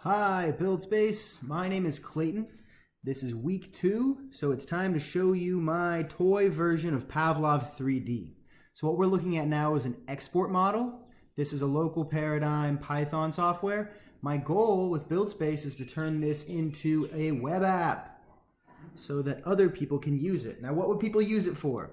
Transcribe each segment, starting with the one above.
Hi, Build Space. My name is Clayton. This is week 2, so it's time to show you my toy version of Pavlov 3D. So what we're looking at now is an export model. This is a local paradigm Python software. My goal with Build Space is to turn this into a web app so that other people can use it. Now, what would people use it for?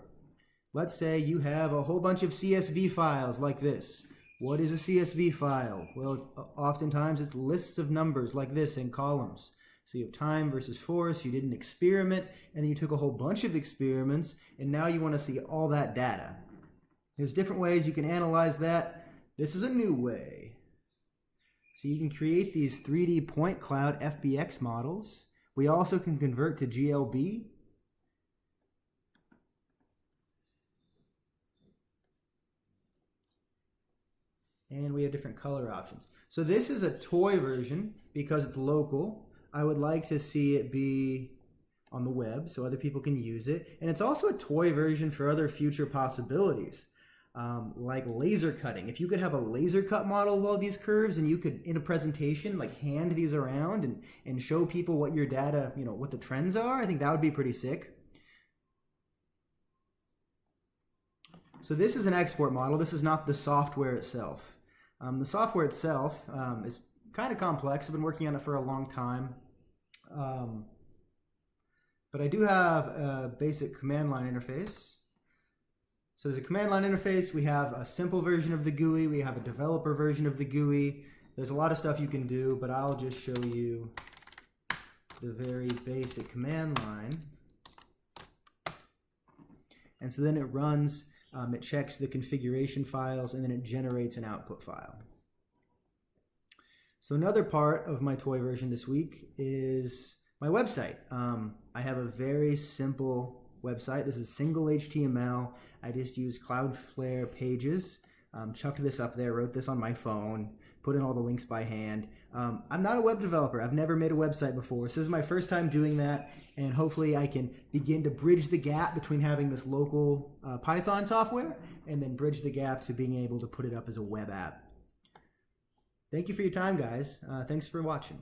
Let's say you have a whole bunch of CSV files like this. What is a CSV file? Well, oftentimes it's lists of numbers like this in columns. So you have time versus force, you did an experiment, and then you took a whole bunch of experiments, and now you want to see all that data. There's different ways you can analyze that. This is a new way. So you can create these 3D point cloud FBX models. We also can convert to GLB. And we have different color options. So this is a toy version because it's local. I would like to see it be on the web so other people can use it. And it's also a toy version for other future possibilities, like laser cutting. If you could have a laser cut model of all these curves and you could, in a presentation, like hand these around and show people what your data, what the trends are, I think that would be pretty sick. So this is an export model. This is not the software itself. The software itself is kind of complex. I've been working on it for a long time. But I do have a basic command line interface. So there's a command line interface. We have a simple version of the GUI. We have a developer version of the GUI. There's a lot of stuff you can do, but I'll just show you the very basic command line. And so then it runs. It checks the configuration files, and then it generates an output file. So another part of my toy version this week is my website. I have a very simple website. This is single HTML. I just use Cloudflare pages. Chucked this up there, wrote this on my phone, put in all the links by hand. I'm not a web developer. I've never made a website before. So this is my first time doing that, and hopefully I can begin to bridge the gap between having this local Python software and then bridge the gap to being able to put it up as a web app. Thank you for your time, guys. Thanks for watching.